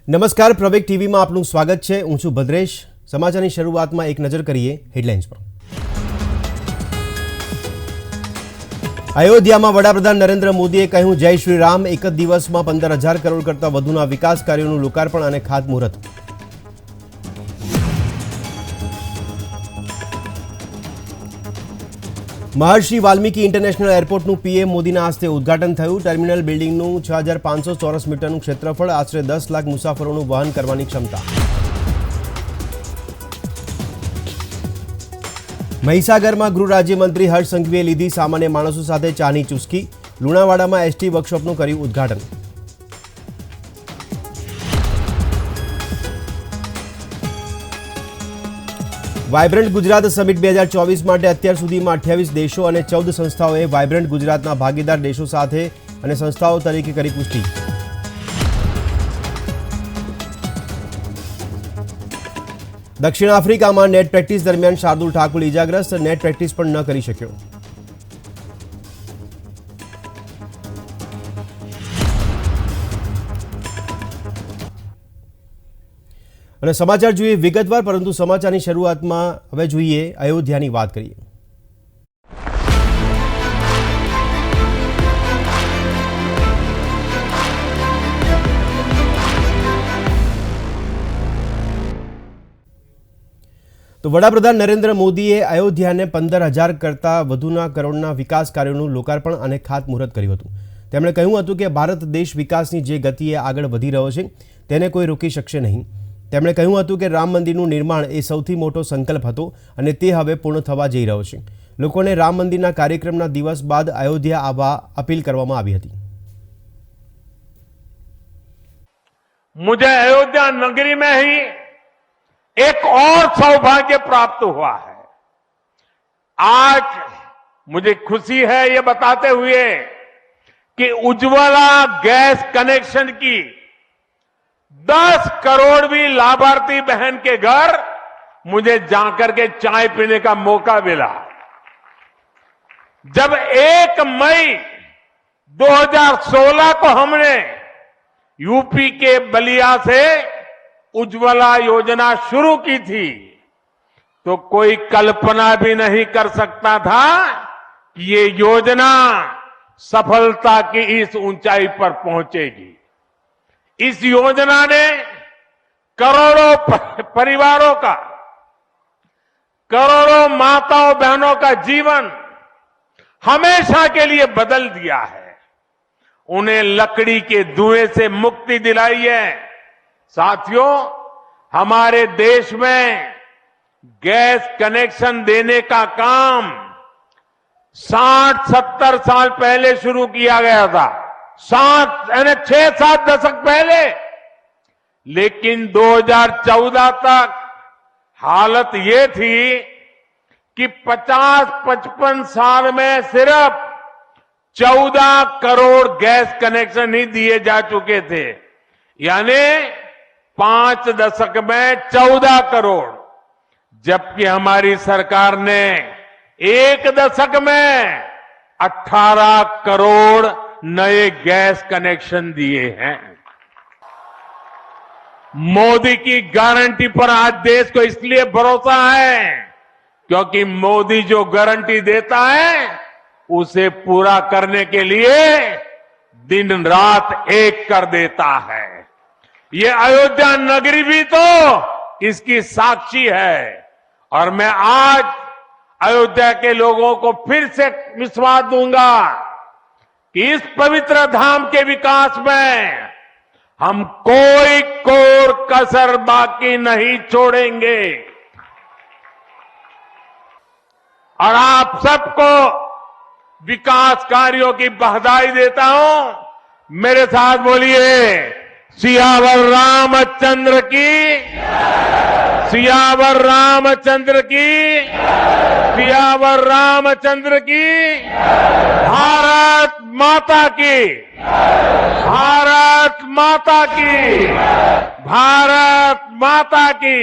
નમસ્કાર, પ્રવેગ ટીવીમાં આપનું સ્વાગત છે. હું છું ભદ્રેશ. સમાચારની શરૂઆતમાં એક નજર કરીએ હેડલાઇન્સ પર. અયોધ્યામાં વડાપ્રધાન નરેન્દ્ર મોદીએ કહ્યું, જય શ્રી રામ. એક જ દિવસમાં 15,000 કરોડ કરતાં વધુના વિકાસ કાર્યોનું લોકાર્પણ અને ખાતમુહૂર્ત. મહર્ષિ વાલ્મીકી ઇન્ટરનેશનલ એરપોર્ટનું પીએમ મોદીના હસ્તે ઉદ્ઘાટન થયું. ટર્મિનલ બિલ્ડિંગનું 6,500 ચોરસ મીટરનું ક્ષેત્રફળ, આશરે 10 લાખ મુસાફરોનું વહન કરવાની ક્ષમતા. મહીસાગરમાં ગૃહ રાજ્યમંત્રી હર્ષ સંઘવીએ લીધી સામાન્ય માણસો સાથે ચાની ચુસ્કી. લુણાવાડામાં એસટી વર્કશોપનું કર્યું ઉદ્ઘાટન. વાયબ્રન્ટ ગુજરાત સમિટ 2024 માટે અત્યાર સુધીમાં 28 દેશો અને 14 સંસ્થાઓએ વાયબ્રન્ટ ગુજરાતના ભાગીદાર દેશો સાથે અને સંસ્થાઓ તરીકે કરી પુષ્ટિ. દક્ષિણ આફ્રિકામાં નેટ પ્રેક્ટિસ દરમિયાન શાર્દુલ ઠાકુર ઇજાગ્રસ્ત, નેટ પ્રેક્ટિસ પણ ન કરી શક્યો. અને સમાચાર જોઈએ વિગતવાર, પરંતુ સમાચારની શરૂઆતમાં હવે જોઈએ અયોધ્યાની વાત કરીએ. તો વડાપ્રધાન નરેન્દ્ર મોદીએ અયોધ્યાને 15,000 કરતાં વધુના કરોડના વિકાસ કાર્યોનું લોકાર્પણ અને ખાતમુહૂર્ત કર્યું હતું. તેમણે કહ્યું હતું કે ભારત દેશ વિકાસની જે ગતિએ આગળ વધી રહ્યો છે તેને કોઈ રોકી શકશે નહીં. તેમણે કહ્યું હતું કે રામ મંદિરનું નિર્માણ એ સૌથી મોટો સંકલ્પ હતો અને તે હવે પૂર્ણ થવા જઈ રહ્યો છે. લોકોને રામ મંદિરના કાર્યક્રમના દિવસ બાદ અયોધ્યા આવવા અપીલ કરવામાં આવી હતી. मुझे अयोध्या नगरी में ही एक और सौभाग्य प्राप्त हुआ है. आज मुझे खुशी है ये बताते हुए कि उज्ज्वला गैस कनेक्शन की 10 करोड़वीं लाभार्थी बहन के घर मुझे जाकर के चाय पीने का मौका मिला. जब 1 मई 2016 को हमने यूपी के बलिया से उज्ज्वला योजना शुरू की थी तो कोई कल्पना भी नहीं कर सकता था कि ये योजना सफलता की इस ऊंचाई पर पहुंचेगी. इस योजना ने करोड़ों परिवारों का, करोड़ों माताओं बहनों का जीवन हमेशा के लिए बदल दिया है. उन्हें लकड़ी के धुएं से मुक्ति दिलाई है. साथियों, हमारे देश में गैस कनेक्शन देने का काम 60-70 साल पहले शुरू किया गया था, 6-7 दशक पहले. लेकिन 2014 तक हालत ये थी कि 50-55 साल में सिर्फ 14 करोड़ गैस कनेक्शन ही दिए जा चुके थे. यानी 5 दशक में 14 करोड़, जबकि हमारी सरकार ने 1 दशक में 18 करोड़ नए गैस कनेक्शन दिए हैं. मोदी की गारंटी पर आज देश को इसलिए भरोसा है क्योंकि मोदी जो गारंटी देता है उसे पूरा करने के लिए दिन रात एक कर देता है. ये अयोध्या नगरी भी तो इसकी साक्षी है. और मैं आज अयोध्या के लोगों को फिर से विश्वास दूंगा कि इस पवित्र धाम के विकास में हम कोई कोर कसर बाकी नहीं छोड़ेंगे. और आप सबको विकास कार्यों की बधाई देता हूं. मेरे साथ बोलिए, सियावर रामचंद्र की, सियावर रामचंद्र की, सियावर रामचंद्र की, भारत माता की, भारत माता की, भारत माता की.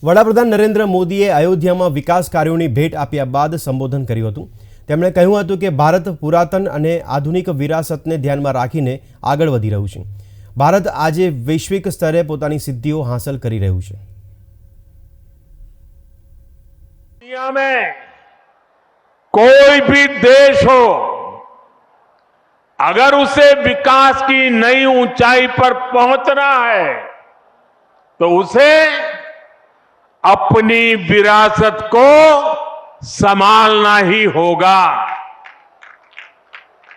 વડાપ્રધાન નરેન્દ્ર મોદીએ અયોધ્યામાં વિકાસ કાર્યોની ભેટ આપ્યા બાદ સંબોધન કર્યું હતું. તેમણે કહ્યું હતું કે ભારત પુરાતન અને આધુનિક વિરાસતને ધ્યાનમાં રાખીને આગળ વધી રહ્યું છે. ભારત આજે વૈશ્વિક સ્તરે પોતાની સિદ્ધિઓ હાંસલ કરી રહ્યું છે। दुनिया में कोई भी देश हो, अगर उसे विकास की नई ऊंचाई पर पहुंचना है तो उसे अपनी विरासत को संभालना ही होगा।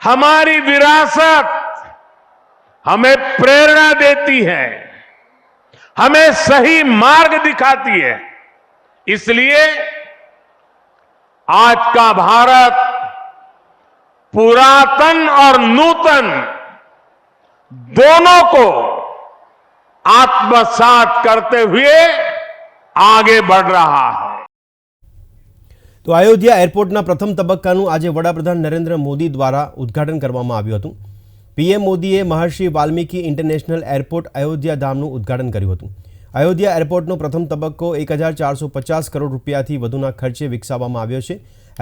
हमारी विरासत हमें प्रेरणा देती है, हमें सही मार्ग दिखाती है। इसलिए आज का भारत पुरातन और नूतन दोनों को आत्मसात करते हुए आगे बढ़ रहा है। તો અયોધ્યા એરપોર્ટના પ્રથમ તબક્કાનું આજે વડાપ્રધાન નરેન્દ્ર મોદી દ્વારા ઉદ્ઘાટન કરવામાં આવ્યું હતું। પીએમ મોદીએ મહર્ષિ વાલ્મીકી ઇન્ટરનેશનલ એરપોર્ટ અયોધ્યા ધામનું ઉદ્ઘાટન કર્યું હતું। અયોધ્યા એરપોર્ટનો પ્રથમ તબક્કો 1450 કરોડ રૂપિયાથી વધુના ખર્ચે વિકસાવવામાં આવ્યો છે।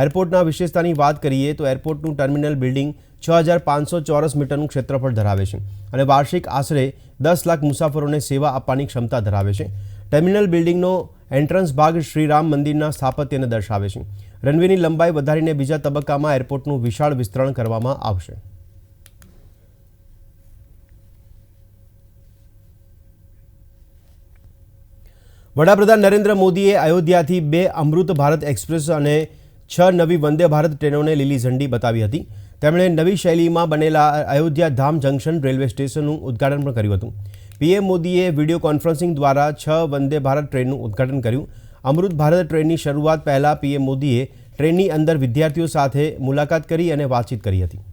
એરપોર્ટના વિશેષતાની વાત કરીએ તો એરપોર્ટનું ટર્મિનલ બિલ્ડિંગ 6500 ચોરસ મીટરનું ક્ષેત્રફળ ધરાવે છે અને વાર્ષિક આશરે 10 લાખ મુસાફરોને સેવા આપવાની ક્ષમતા ધરાવે છે। ટર્મિનલ બિલ્ડિંગનો એન્ટ્રન્સ ભાગ શ્રીરામ મંદિરના સ્થાપત્યને દર્શાવે છે। રનવેની લંબાઈ વધારીને બીજા તબક્કામાં એરપોર્ટનું વિશાળ વિસ્તરણ કરવામાં આવશે। વડાપ્રધાન નરેન્દ્ર મોદીએ અયોધ્યાથી 2 અમૃત ભારત એક્સપ્રેસ અને 6 નવી વંદે ભારત ટ્રેનોને લીલી ઝંડી બતાવી હતી। તેમણે નવી શૈલીમાં બનેલા અયોધ્યા ધામ જંકશન રેલવે સ્ટેશનનું ઉદ્ઘાટન પણ કર્યું હતું। પીએમ મોદીએ વિડીયો કોન્ફરન્સિંગ દ્વારા 6 વંદે ભારત ટ્રેનનું ઉદ્ઘાટન કર્યું। અમૃત ભારત ટ્રેનની શરૂઆત પહેલાં પીએમ મોદીએ ટ્રેનની અંદર વિદ્યાર્થીઓ સાથે મુલાકાત કરી અને વાતચીત કરી હતી।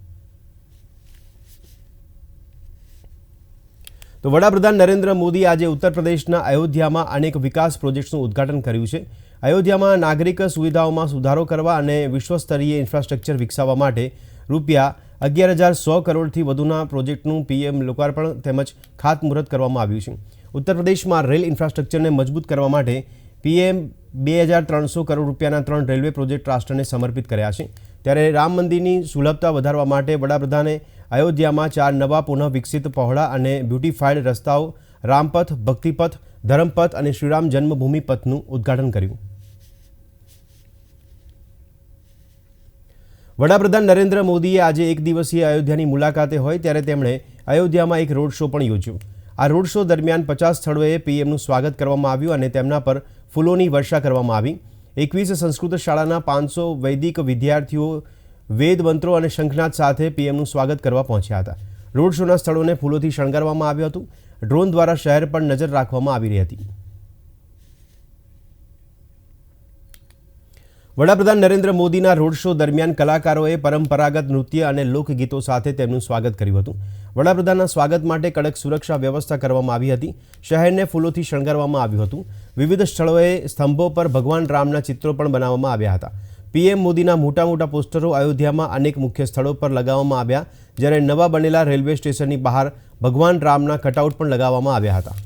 તો વડાપ્રધાન નરેન્દ્ર મોદી આજે ઉત્તર પ્રદેશના અયોધ્યામાં અનેક વિકાસ પ્રોજેક્ટ્સનું ઉદ્ઘાટન કર્યું છે। અયોધ્યામાં નાગરિક સુવિધાઓમાં સુધારો કરવા અને વિશ્વસ્તરીય ઇન્ફ્રાસ્ટ્રક્ચર વિકસાવવા માટે રૂપિયા 11,100 કરોડથી વધુના પ્રોજેક્ટનું પીએમ લોકાર્પણ તેમજ ખાતમુહૂર્ત કરવામાં આવ્યું છે। ઉત્તર પ્રદેશમાં રેલ ઇન્ફ્રાસ્ટ્રક્ચરને મજબૂત કરવા માટે પીએમ 2,300 કરોડ રૂપિયાના 3 રેલવે પ્રોજેક્ટ રાષ્ટ્રને સમર્પિત કર્યા છે। ત્યારે રામ મંદિરની સુલભતા વધારવા માટે વડાપ્રધાને અયોધ્યામાં 4 નવા પુનઃ વિકસિત પહોળા અને બ્યુટીફાઈડ રસ્તાઓ રામપથ, ભક્તિપથ, ધર્મપથ અને શ્રીરામ જન્મભૂમિ પથનું ઉદ્ઘાટન કર્યું। વડાપ્રધાન નરેન્દ્ર મોદીએ આજે એક દિવસીય અયોધ્યાની મુલાકાતે હોય ત્યારે તેમણે અયોધ્યામાં એક રોડ શો પણ યોજ્યો। આ રોડ શો દરમિયાન 50 સ્થળોએ પીએમનું સ્વાગત કરવામાં આવ્યું અને તેમના પર ફૂલોની વર્ષા કરવામાં આવી। 21 સંસ્કૃત શાળાના 500 વૈદિક વિદ્યાર્થીઓ વેદ મંત્રો અને શંખનાદ સાથે પીએમનું સ્વાગત કરવા પહોંચ્યા હતા। રોડ શોના સ્થળોને ફૂલોથી શણગારવામાં આવ્યું હતું। ડ્રોન દ્વારા શહેર પર નજર રાખવામાં આવી રહી હતી। વડાપ્રધાન નરેન્દ્ર મોદીના રોડ શો દરમિયાન કલાકારોએ પરંપરાગત નૃત્ય અને લોકગીતો સાથે તેમનું સ્વાગત કર્યું હતું। વડાપ્રધાનના સ્વાગત માટે કડક સુરક્ષા વ્યવસ્થા કરવામાં આવી હતી। શહેરને ફૂલોથી શણગારવામાં આવ્યું હતું। વિવિધ સ્થળોએ સ્તંભો પર ભગવાન રામના ચિત્રો પણ બનાવવામાં આવ્યા હતા। પીએમ મોદીના મોટા મોટા પોસ્ટરો અયોધ્યામાં અનેક મુખ્ય સ્થળો પર લગાવવામાં આવ્યા, જ્યારે નવા બનેલા રેલવે સ્ટેશનની બહાર ભગવાન રામના કટઆઉટ પણ લગાવવામાં આવ્યા હતા।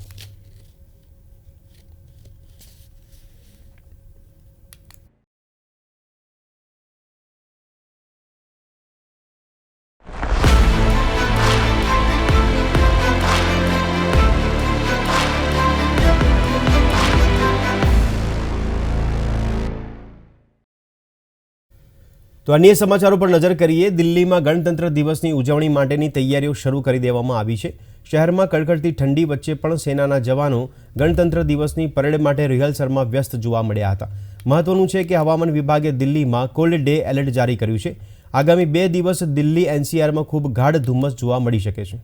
તો અન્ય સમાચારો પર નજર કરીએ। દિલ્હીમાં ગણતંત્ર દિવસની ઉજવણી માટેની તૈયારીઓ શરૂ કરી દેવામાં આવી છે। શહેરમાં કડકડતી ઠંડી વચ્ચે પણ સેનાના જવાનો ગણતંત્ર દિવસની પરેડ માટે રિહર્સલમાં વ્યસ્ત જોવા મળ્યા હતા। મહત્વનું છે કે હવામાન વિભાગે દિલ્હીમાં કોલ્ડ ડે એલર્ટ જારી કર્યું છે। આગામી 2 દિવસ દિલ્હી એનસીઆરમાં ખૂબ ગાઢ ધુમ્મસ જોવા મળી શકે છે।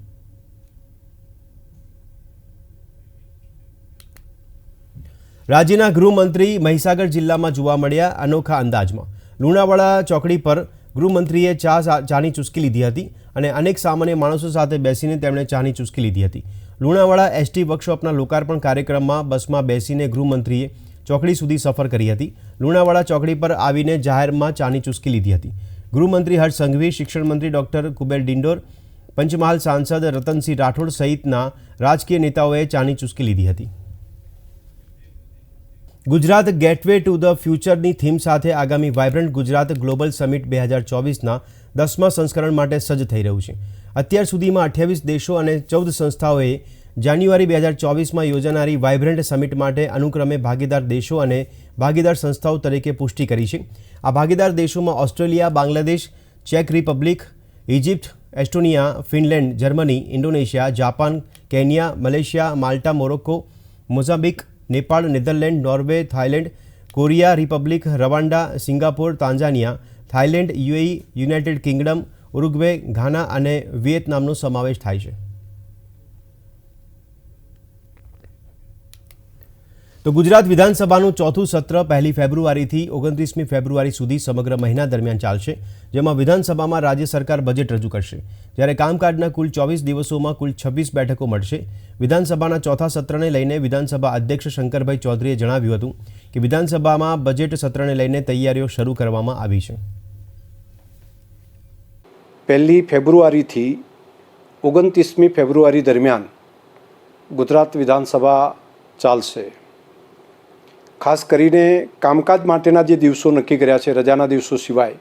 રાજ્યના ગૃહમંત્રી મહીસાગર જિલ્લામાં જોવા મળ્યા અનોખા અંદાજમાં। લુણાવાડા ચોકડી પર ગૃહમંત્રીએ ચાની ચૂસકી લીધી હતી અને અનેક સામાન્ય માણસો સાથે બેસીને તેમણે ચાની ચૂસકી લીધી હતી। લુણાવાડા એસટી વર્કશોપના લોકાર્પણ કાર્યક્રમમાં બસમાં બેસીને ગૃહમંત્રીએ ચોકડી સુધી સફર કરી હતી। લુણાવાડા ચોકડી પર આવીને જાહેરમાં ચાની ચૂસકી લીધી હતી। ગૃહમંત્રી હર્ષ સંઘવી, શિક્ષણ મંત્રી ડોક્ટર કુબેર ડિંડોર, પંચમહાલ સાંસદ રતનસિંહ રાઠોડ સહિતના રાજકીય નેતાઓએ ચાની ચૂસકી લીધી હતી। ગુજરાત ગેટવે ટુ ધ ફ્યુચરની થીમ સાથે આગામી વાઇબ્રન્ટ ગુજરાત ગ્લોબલ સમિટ 2024ના 10મા સંસ્કરણ માટે સજ્જ થઈ રહ્યું છે। અત્યાર સુધીમાં 28 દેશો અને 14 સંસ્થાઓએ જાન્યુઆરી 2024માં યોજાનારી વાઇબ્રન્ટ સમિટ માટે અનુક્રમે ભાગીદાર દેશો અને ભાગીદાર સંસ્થાઓ તરીકે પુષ્ટિ કરી છે. આ ભાગીદાર દેશોમાં ઓસ્ટ્રેલિયા, બાંગ્લાદેશ, ચેક રિપબ્લિક, ઇજિપ્ત, એસ્ટોનિયા, ફિનલેન્ડ, જર્મની, Indonesia, Japan, Kenya, Malaysia, Malta, Morocco, Mozambique, Nepal, Netherland, Norway, Thailand, Korea Republic, Rwanda, Singapore, Tanzania, Thailand, UAE, United Kingdom, Uruguay, Ghana અને વિયેતનામનો સમાવેશ થાય છે. તો ગુજરાત વિધાનસભાનું ચોથું સત્ર 1 ફેબ્રુઆરીથી 29મી ફેબ્રુઆરી સુધી સમગ્ર મહિના દરમિયાન ચાલશે, જેમાં વિધાનસભામાં રાજ્ય સરકાર બજેટ રજૂ કરશે, જ્યારે કામકાજના કુલ 24 દિવસોમાં કુલ 26 બેઠકો મળશે. વિધાનસભાના ચોથા સત્રને લઈને વિધાનસભા અધ્યક્ષ શંકરભાઈ ચૌધરીએ જણાવ્યું હતું કે વિધાનસભામાં બજેટ સત્રને લઈને તૈયારીઓ શરૂ કરવામાં આવી છે. 1 ફેબ્રુઆરીથી 29મી ફેબ્રુઆરી દરમિયાન ગુજરાત વિધાનસભા ચાલશે. ખાસ કરીને કામકાજ માટેના જે દિવસો નક્કી કર્યા છે, રજાના દિવસો સિવાય,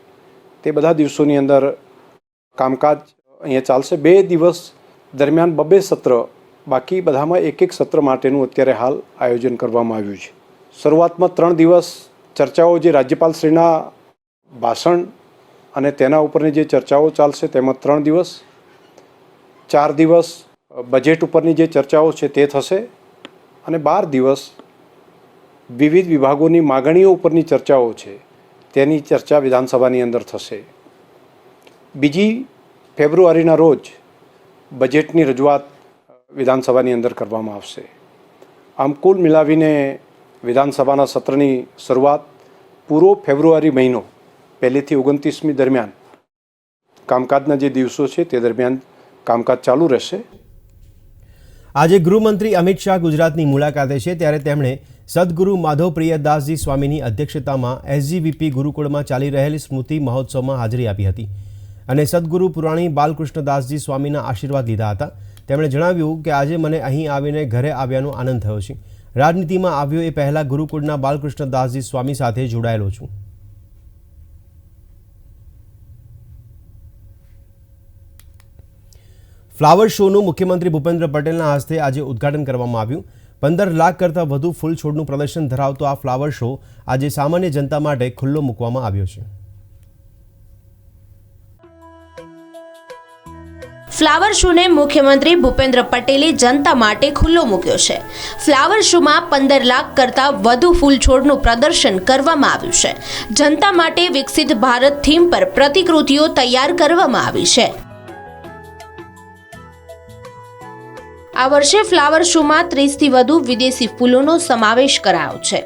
તે બધા દિવસોની અંદર કામકાજ અહીંયા ચાલશે. 2 દિવસ દરમિયાન 2 સત્ર, બાકી બધામાં એક સત્ર માટેનું અત્યારે હાલ આયોજન કરવામાં આવ્યું છે. શરૂઆતમાં 3 દિવસ ચર્ચાઓ, જે રાજ્યપાલશ્રીના ભાષણ અને તેના ઉપરની જે ચર્ચાઓ ચાલશે તેમાં 3 દિવસ, 4 દિવસ બજેટ ઉપરની જે ચર્ચાઓ છે તે થશે અને 12 દિવસ વિવિધ વિભાગોની માગણીઓ ઉપરની ચર્ચાઓ છે તેની ચર્ચા વિધાનસભાની અંદર થશે. 2 ફેબ્રુઆરીના રોજ બજેટની રજૂઆત વિધાનસભાની અંદર કરવામાં આવશે. આમ કુલ મિલાવીને વિધાનસભાના સત્રની શરૂઆત પૂરો ફેબ્રુઆરી મહિનો 1 થી 29મી દરમિયાન કામકાજના જે દિવસો છે તે દરમિયાન કામકાજ ચાલુ રહેશે. આજે ગૃહમંત્રી અમિત શાહ ગુજરાતની મુલાકાતે છે, ત્યારે તેમણે સદગુરુ માધવપ્રિયદાસજી સ્વામીની અધ્યક્ષતામાં એસજીવીપી ગુરુકુળમાં ચાલી રહેલ સ્મૃતિ મહોત્સવમાં હાજરી આપી હતી અને સદગુરુ પુરાણી બાલકૃષ્ણદાસજી સ્વામીના આશીર્વાદ લીધા હતા. તેમણે જણાવ્યું કે આજે મને અહીં આવીને ઘરે આવ્યાનો આનંદ થયો છે. રાજનીતિમાં આવ્યો એ પહેલાં ગુરુકુળના બાલકૃષ્ણદાસજી સ્વામી સાથે જોડાયેલો છું. ફ્લાવર શોનું મુખ્યમંત્રી ભૂપેન્દ્ર પટેલના હસ્તે આજે ઉદ્ઘાટન કરવામાં આવ્યું. 15 લાખ કરતાં વધુ ફૂલ છોડનું પ્રદર્શન ધરાવતો આ ફ્લાવર શો આજે સામાન્ય જનતા માટે ખુલ્લો મૂકવામાં આવ્યો છે. ફ્લાવર શોને મુખ્યમંત્રી ભૂપેન્દ્ર પટેલે જનતા માટે ખુલ્લો મૂક્યો છે. ફ્લાવર શોમાં 15 લાખ કરતાં વધુ ફૂલ છોડનું પ્રદર્શન કરવામાં આવ્યું છે. જનતા માટે વિકસિત ભારત થીમ પર પ્રતિકૃતિઓ તૈયાર કરવામાં આવી છે. આ વર્ષે ફ્લાવર શોમાં 30થી વધુ વિદેશી ફૂલોનો સમાવેશ કરાયો છે.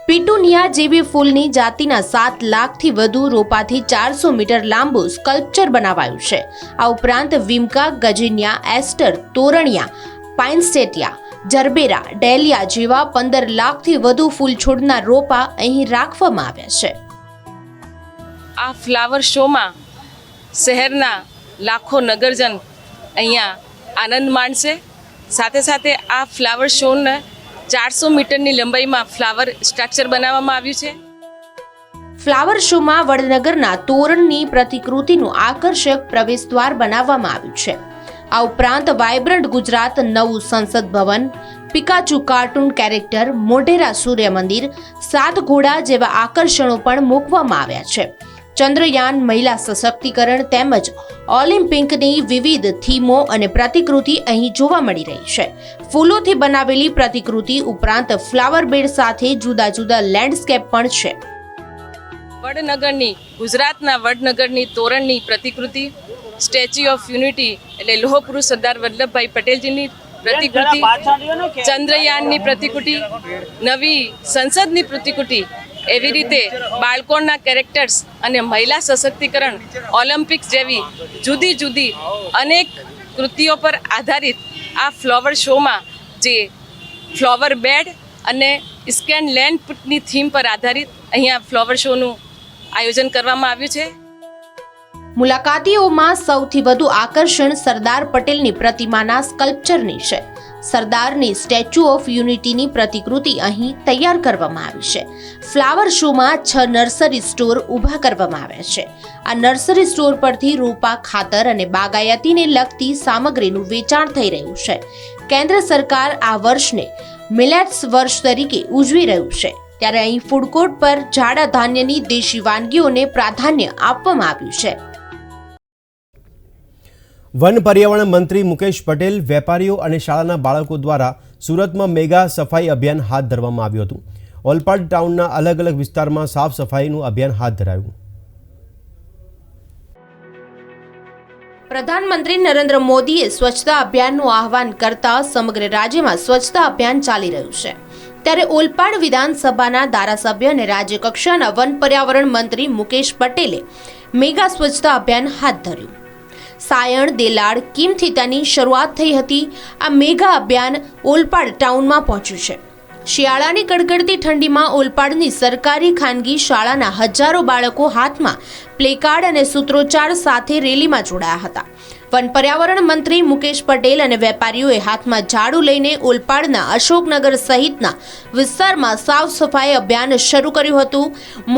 પીટુનિયા જેવી ફૂલની જાતિના 7 લાખથી વધુ રોપાથી 400 મીટર લાંબુ સ્કલ્પચર બનાવાયું છે. આ ઉપરાંત વિમકા, ગજિનિયા, એસ્ટર, તોરણિયા, પાઇન્સેટિયા, જરબેરા, ડેલિયા જેવા 15 લાખથી વધુ ફૂલ છોડના રોપા અહીં રાખવામાં આવ્યા છે. આ ફ્લાવર શોમાં શહેરના લાખો નગરજન અહીંયા આનંદ માણશે. સાથે સાથે આ ફ્લાવર શોને 400 મીટરની લંબાઈમાં ફ્લાવર સ્ટ્રક્ચર બનાવવામાં આવ્યું છે. ફ્લાવર શોમાં વડનગરના તોરણની પ્રતિકૃતિનું આકર્ષક પ્રવેશદ્વાર બનાવવામાં આવ્યું છે. આ ઉપરાંત વાઇબ્રન્ટ ગુજરાત, નવું સંસદ ભવન, પિકાચુ કાર્ટૂન કેરેક્ટર, મોઢેરા સૂર્ય મંદિર, 7 ઘોડા જેવા આકર્ષણો પણ મૂકવામાં આવ્યા છે. ચંદ્રયાન, મહિલા સશક્તિકરણ તેમજ ઓલિમ્પિકની વિવિધ થીમો અને પ્રતિકૃતિ અહીં જોવા મળી રહી છે. ફૂલોથી બનાવેલી પ્રતિકૃતિ ઉપરાંત ફ્લાવર બેડ સાથે જુદા જુદા લેન્ડસ્કેપ પણ છે. વડનગરની, ગુજરાતના વડનગરની તોરણની પ્રતિકૃતિ, સ્ટેચ્યુ ઓફ યુનિટી એટલે લોહ પુરુષ સરદાર વલ્લભભાઈ પટેલજીની પ્રતિકૃતિ, ચંદ્રયાનની પ્રતિકૃતિ, નવી સંસદની પ્રતિકૃતિ, એવી રીતે બાળકોના કેરેક્ટર્સ અને મહિલા સશક્તિકરણ, ઓલિમ્પિક્સ જેવી જુદી જુદી અનેક કૃતિઓ પર આધારિત આ ફ્લાવર શોમાં જે ફ્લાવર બેડ અને સ્કેન લેન્ડ પુટની થીમ પર આધારિત અહીંયા ફ્લાવર શોનું આયોજન કરવામાં આવ્યું છે. મુલાકાતીઓમાં સૌથી વધુ આકર્ષણ સરદાર પટેલની પ્રતિમાના સ્કલ્પચરની છે. સરદારની સ્ટેચ્યુ ઓફ યુનિટીની પ્રતિકૃતિ અહીં તૈયાર કરવામાં આવી છે. ફ્લાવર શોમાં 6 નર્સરી સ્ટોર ઊભા કરવામાં આવ્યા છે. આ નર્સરી સ્ટોર પરથી રોપા, ખાતર અને બાગાયતીને લગતી સામગ્રીનું વેચાણ થઈ રહ્યું છે. કેન્દ્ર સરકાર આ વર્ષને મિલેટ્સ વર્ષ તરીકે ઉજવી રહ્યું છે, ત્યારે અહીં ફૂડ કોર્ટ પર જાડા ધાન્યની દેશી વાનગીઓને પ્રાધાન્ય આપવામાં આવ્યું છે. વન પર્યાવરણ મંત્રી મુકેશ પટેલ, વેપારીઓ અને શાળાના બાળકો દ્વારા સુરતમાં મેગા સફાઈ અભિયાન હાથ ધરવામાં આવ્યું હતું. ઓલપાડ ટાઉનના અલગ અલગ વિસ્તારમાં સાફ સફાઈનું અભિયાન હાથ ધરાયું. પ્રધાનમંત્રી નરેન્દ્ર મોદીએ સ્વચ્છતા અભિયાનનું આહવાન કરતા સમગ્ર રાજ્યમાં સ્વચ્છતા અભિયાન ચાલી રહ્યું છે. ત્યારે ઓલપાડ વિધાનસભાના ધારાસભ્ય અને રાજ્ય કક્ષાના વન પર્યાવરણ મંત્રી મુકેશ પટેલે મેગા સ્વચ્છતા અભિયાન હાથ ધર્યું. સાયણ, દેલાડ, કીમથી તેની શરૂઆત થઈ હતી. આ મેગા અભિયાન ઓલપાડ ટાઉનમાં પહોંચ્યું છે. શિયાળાની કડકડતી ઠંડીમાં ઓલપાડની સરકારી ખાનગી શાળાના હજારો બાળકો હાથમાં પ્લેકાર્ડ અને સૂત્રોચ્ચાર સાથે રેલીમાં જોડાયા હતા. વન પર્યાવરણ મંત્રી મુકેશ પટેલ અને વેપારીઓએ હાથમાં ઝાડુ લઈને ઓલપાડના અશોકનગર સહિતના વિસ્તારમાં સાફ સફાઈ અભિયાન શરૂ કર્યું હતું.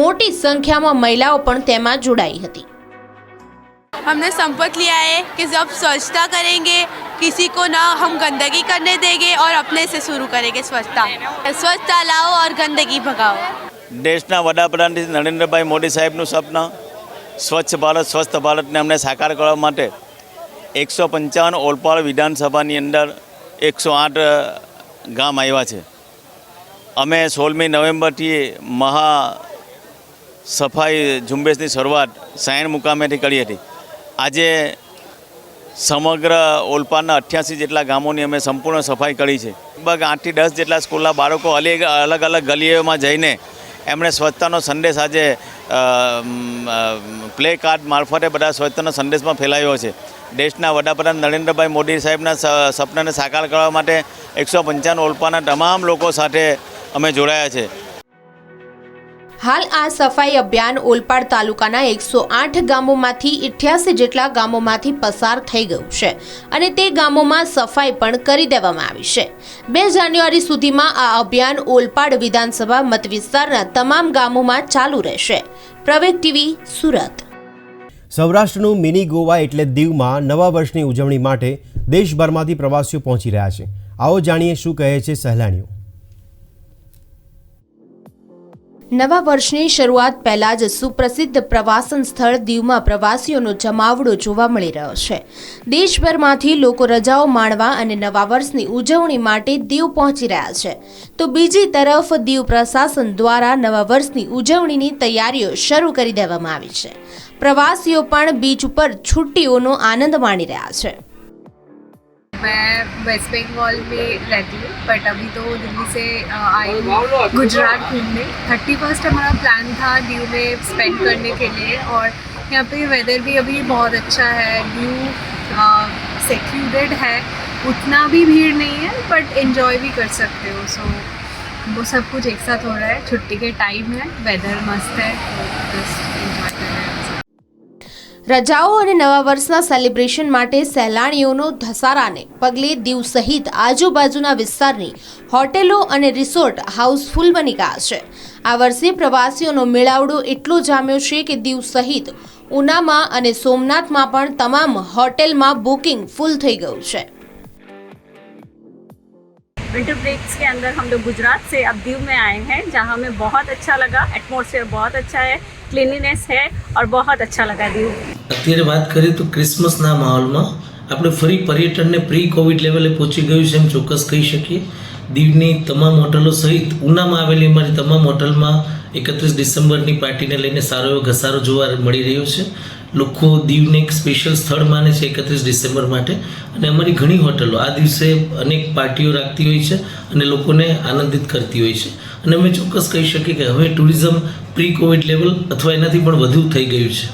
મોટી સંખ્યામાં મહિલાઓ પણ તેમાં જોડાઈ હતી. हमने संपत लिया है कि जब स्वच्छता करेंगे किसी को ना हम गंदगी करने देंगे और अपने से शुरू करेंगे स्वच्छता लाओ और गंदगी भगाओ. દેશના વડાપ્રધાન નરેન્દ્રભાઈ મોદી સાહેબનું સપના સ્વચ્છ ભારત સ્વસ્થ ભારતને અમને સાકાર કરવા માટે 155 ઓલપાડ વિધાનસભાની અંદર 108 ગામ આવ્યા છે. અમે 16મી નવેમ્બરથી મહા સફાઈ ઝુંબેશની શરૂઆત સાયણ મુકામેથી કરી હતી. આજે સમગ્ર ઓલપાડના 88 જેટલા ગામોની અમે સંપૂર્ણ સફાઈ કરી છે. લગભગ 8 થી 10 જેટલા સ્કૂલના બાળકો અલગ અલગ ગલીઓમાં જઈને એમણે સ્વચ્છતાનો સંદેશ આજે પ્લે કાર્ડ મારફતે બધા સ્વચ્છતાનો સંદેશમાં ફેલાવ્યો છે. દેશના વડાપ્રધાન નરેન્દ્રભાઈ મોદી સાહેબના સપનાને સાકાર કરવા માટે 155 ઓલપાડના તમામ લોકો સાથે અમે જોડાયા છે. હાલ આ સફાઈ અભિયાન ઓલપાડ તાલુકાના 108 ગામોમાંથી 88 જેટલા ગામોમાંથી પસાર થઈ ગયું છે અને તે ગામોમાં સફાઈ પણ કરી દેવામાં આવી છે. 2 જાન્યુઆરી સુધીમાં આ અભિયાન ઓલપાડ વિધાનસભા મત વિસ્તારના તમામ ગામોમાં ચાલુ રહેશે. પ્રવેગ ટીવી, સુરત. સૌરાષ્ટ્રનું મિની ગોવા એટલે દીવમાં નવા વર્ષની ઉજવણી માટે દેશભરમાંથી પ્રવાસીઓ પહોંચી રહ્યા છે. આવો જાણીએ શું કહે છે સહેલાણીઓ. નવા વર્ષની શરૂઆત પહેલા જ સુપ્રસિદ્ધ પ્રવાસન સ્થળ દીવમાં પ્રવાસીઓનો જમાવડો જોવા મળી રહ્યો છે. દેશભરમાંથી લોકો રજાઓ માણવા અને નવા વર્ષની ઉજવણી માટે દીવ પહોંચી રહ્યા છે, તો બીજી તરફ દીવ પ્રશાસન દ્વારા નવા વર્ષની ઉજવણીની તૈયારીઓ શરૂ કરી દેવામાં આવી છે. પ્રવાસીઓ પણ બીચ ઉપર છુટ્ટીઓનો આનંદ માણી રહ્યા છે. मैं वेस्ट बंगाल में रहती हूँ, बट अभी तो दिल्ली से आई हूँ गुजरात घूमने. 31st हमारा प्लान था दीव में स्पेंड करने के लिए और यहाँ पे वेदर भी अभी बहुत अच्छा है. दीव सिक्योर्ड है, उतना भी भीड़ नहीं है, बट एंजॉय भी कर सकते हो. सो वो सब कुछ एक साथ हो रहा है. छुट्टी के टाइम है, वेदर मस्त है, तो बस एंजॉय कर रहे हैं. રજાઓ અને નવા વર્ષના સેલિબ્રેશન માટે સહેલાણીઓનો ધસારાને પગલે દીવ સહિત આજુબાજુના વિસ્તારની હોટેલો અને રિસોર્ટ હાઉસફુલ બની ગયા છે. આ વર્ષે પ્રવાસીઓનો મેળાવડો એટલો જામ્યો છે કે દીવ સહિત ઉનામાં અને સોમનાથમાં પણ તમામ હોટેલમાં બુકિંગ ફૂલ થઈ ગયું છે. विंटर ब्रेक्स के अंदर हम लोग गुजरात से अब दीव में आए हैं, जहाँ हमें बहुत अच्छा लगा. एटमॉस्फेयर बहुत अच्छा है, क्लीनिनेस है और बहुत अच्छा लगा दीव. અત્યારે વાત કરીએ તો ક્રિસમસના માહોલમાં આપણે ફરી પર્યટનને પ્રી કોવિડ લેવલે પહોંચી ગયું છે એમ ચોક્કસ કહી શકીએ. દીવની તમામ હોટલો સહિત ઉનામાં આવેલી અમારી તમામ હોટલમાં 31 ડિસેમ્બરની પાર્ટીને લઈને સારો એવો ઘસારો જોવા મળી રહ્યો છે. લોકો દીવને એક સ્પેશિયલ સ્થળ માને છે 31 ડિસેમ્બર માટે, અને અમારી ઘણી હોટલો આ દિવસે અનેક પાર્ટીઓ રાખતી હોય છે અને લોકોને આનંદિત કરતી હોય છે. અને અમે ચોક્કસ કહી શકીએ કે હવે ટુરિઝમ પ્રી કોવિડ લેવલ અથવા એનાથી પણ વધુ થઈ ગયું છે.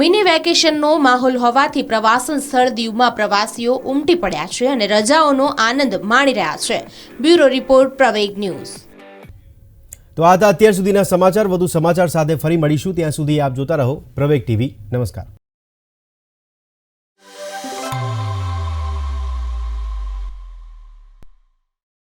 મિની વેકેશનનો માહોલ હોવાથી પ્રવાસન સ્થળ દીવમાં પ્રવાસીઓ ઉમટી પડ્યા છે અને રજાઓનો આનંદ માણી રહ્યા છે. બ્યુરો રિપોર્ટ, પ્રવેગ ન્યૂઝ. તો આ હતા અત્યાર સુધીના સમાચાર. વધુ સમાચાર સાથે ફરી મળીશું. ત્યાં સુધી આપ જોતા રહો પ્રવેગ ટીવી. નમસ્કાર.